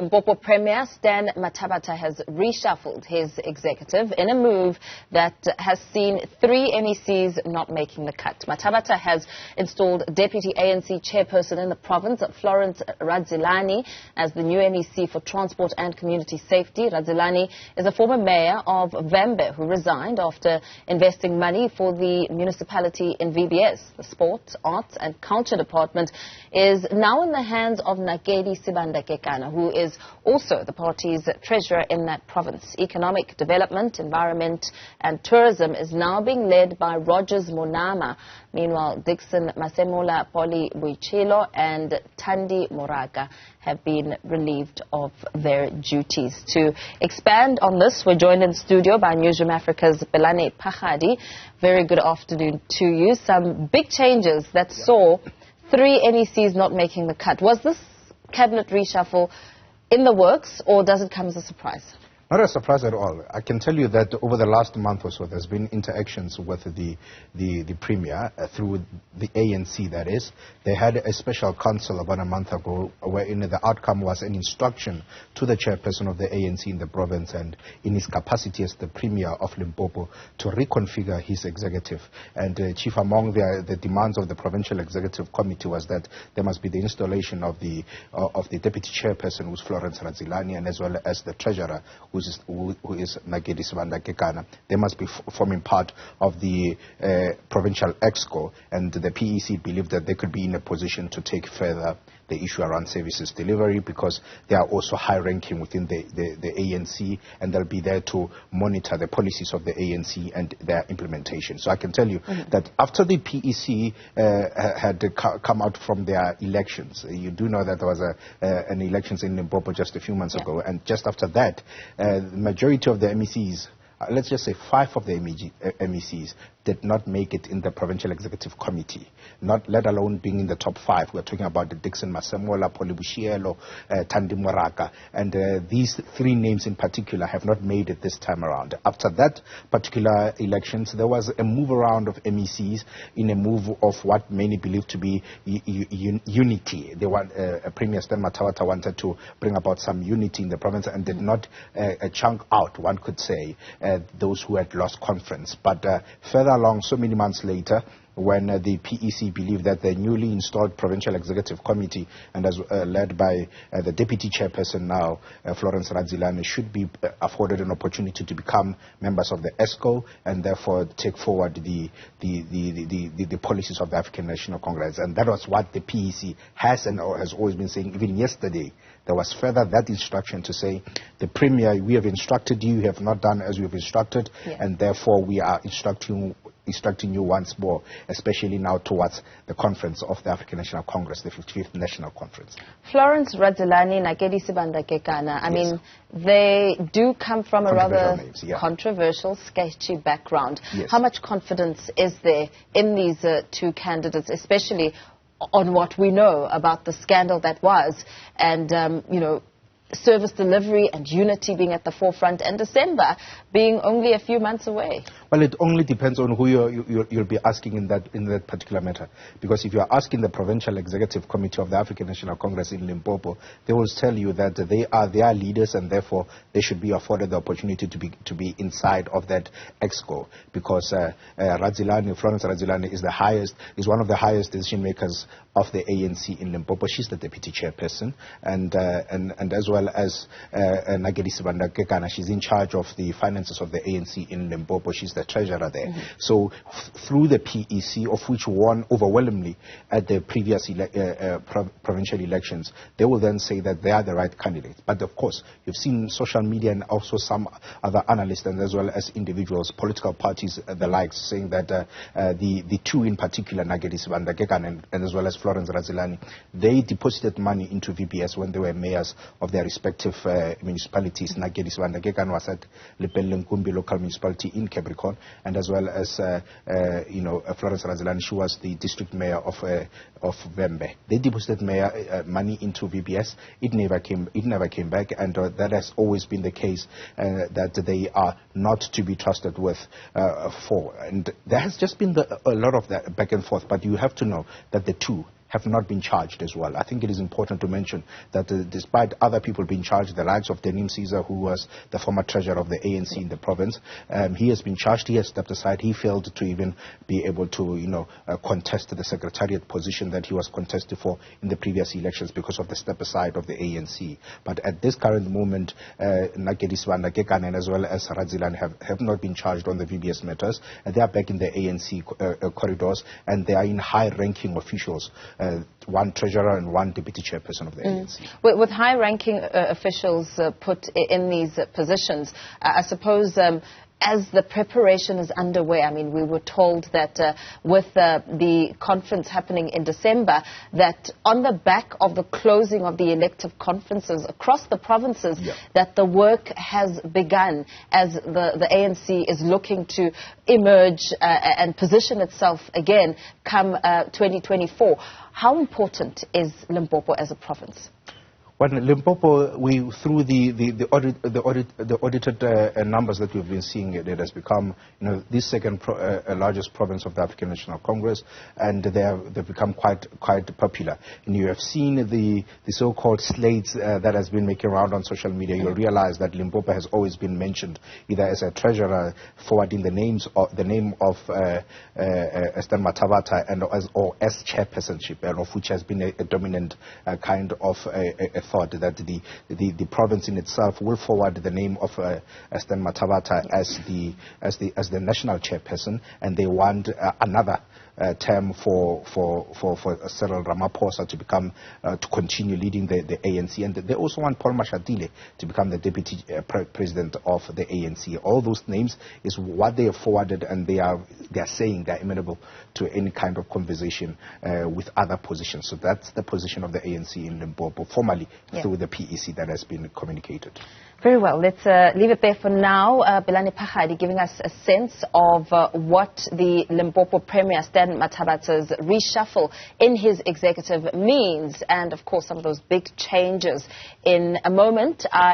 Limpopo Premier Stan Mathabatha has reshuffled his executive in a move that has seen 3 MECs not making the cut. Mathabatha has installed Deputy ANC Chairperson in the province, Florence Radzilani, as the new MEC for Transport and Community Safety. Radzilani is a former mayor of Vhembe who resigned after investing money for the municipality in VBS. The Sport, Arts and Culture Department is now in the hands of Nakedi Sibanda-Kekana, who is also the party's treasurer in that province. Economic development, environment and tourism is now being led by Rodgers Monama. Meanwhile, Dickson Masemola, Boshielo and Thandi Moraka have been relieved of their duties. To expand on this, we're joined in studio by Newzroom Afrika's Pelane Phakgadi. Very good afternoon to you. Some big changes that saw 3 MECs not making the cut. Was this cabinet reshuffle in the works, or does it come as a surprise? Not a surprise at all. I can tell you that over the last month or so, there's been interactions with the Premier through the ANC, that is. They had a special council about a month ago wherein the outcome was an instruction to the chairperson of the ANC in the province and in his capacity as the Premier of Limpopo to reconfigure his executive. And chief among the demands of the Provincial Executive Committee was that there must be the installation of the Deputy Chairperson, who's Florence Radzilani, and as well as the Treasurer, who is Nakedi Sibanda-Kekana. They must be forming part of the provincial exco, and the PEC believed that they could be in a position to take further the issue around services delivery, because they are also high-ranking within the ANC, and they'll be there to monitor the policies of the ANC and their implementation. So I can tell you that after the PEC had come out from their elections, you do know that there was an elections in Limpopo just a few months ago, and just after that, the majority of the MECs, let's just say 5 of the MECs, did not make it in the Provincial Executive Committee, let alone being in the top 5. We're talking about the Dickson Masemola, Boshielo, Thandi Moraka, and these 3 names in particular have not made it this time around. After that particular elections, there was a move around of MECs in a move of what many believe to be unity. They want Premier Stan Mathabatha wanted to bring about some unity in the province and did not chunk out, one could say, those who had lost conference. But further along, so many months later, when the PEC believed that the newly installed Provincial Executive Committee, and as led by the Deputy Chairperson now, Florence Radzilani, should be afforded an opportunity to become members of the ESCO and therefore take forward the policies of the African National Congress. And that was what the PEC has and has always been saying. Even yesterday, there was further that instruction to say, the Premier, we have instructed you, you have not done as we have instructed, and therefore we are instructing you once more, especially now towards the conference of the African National Congress, the 55th National Conference. Florence Radzilani, Nakedi Sibanda-Kekana, I mean, they do come from a rather controversial, sketchy background. How much confidence is there in these 2 candidates, especially on what we know about the scandal that was, and, you know, service delivery and unity being at the forefront, and December being only a few months away? Well, it only depends on who you'll be asking in that particular matter. Because if you are asking the Provincial Executive Committee of the African National Congress in Limpopo, they will tell you that they are their leaders and therefore they should be afforded the opportunity to be inside of that exco. Because Radzilani, Florence Radzilani, is one of the highest decision makers of the ANC in Limpopo. She's the Deputy Chairperson, and as well as Nakedi Sibanda-Kekana, she's in charge of the finances of the ANC in Limpopo. She's the treasurer there. So through the PEC, of which won overwhelmingly at the previous provincial elections, they will then say that they are the right candidates. But of course, you've seen social media and also some other analysts and as well as individuals, political parties, the likes, saying that the 2 in particular, Nakedi Sibanda-Kekana and as well as Florence Radzilani, they deposited money into VBS when they were mayors of their respective municipalities. Nakedi Sibanda-Kekana was at Lepelle local municipality in Capricorn, and as well as Florence Radzilani, she was the district mayor of Vhembe. They deposited money into VBS. It never came back, and that has always been the case, that they are not to be trusted with and there has just been a lot of that back and forth. But you have to know that the 2 have not been charged as well. I think it is important to mention that despite other people being charged, the likes of Denim Caesar, who was the former treasurer of the ANC in the province, he has been charged. He has stepped aside. He failed to even be able to, contest the secretariat position that he was contested for in the previous elections because of the step aside of the ANC. But at this current moment, Nakedi Sibanda-Kekana and as well as Radzilani have not been charged on the VBS matters. They are back in the ANC corridors, and they are in high-ranking officials, one treasurer and one deputy chairperson of the ANC. With high-ranking officials put in these positions, I suppose as the preparation is underway, I mean, we were told that with the conference happening in December, that on the back of the closing of the elective conferences across the provinces, that the work has begun as the ANC is looking to emerge and position itself again come 2024. How important is Limpopo as a province? Well, Limpopo, through the audited numbers that we've been seeing, it has become, the second largest province of the African National Congress, and they've become quite popular. And you have seen the so-called slates that has been making around on social media. You'll realize that Limpopo has always been mentioned either as a treasurer, forwarding the name of Stan Mathabatha or as chairpersonship, of which has been a dominant kind of a thought that the province in itself will forward the name of Stan Mathabatha as the national chairperson, and they want another term for Cyril Ramaphosa to continue leading the ANC, and they also want Paul Mashatile to become the deputy president of the ANC. All those names is what they have forwarded, and they are saying they are amenable to any kind of conversation with other positions. So that's the position of the ANC in Limpopo, formally through the PEC that has been communicated. Very well. Let's leave it there for now. Pelane Phakgadi giving us a sense of what the Limpopo Premier Stan Mathabatha's reshuffle in his executive means, and of course some of those big changes. In a moment,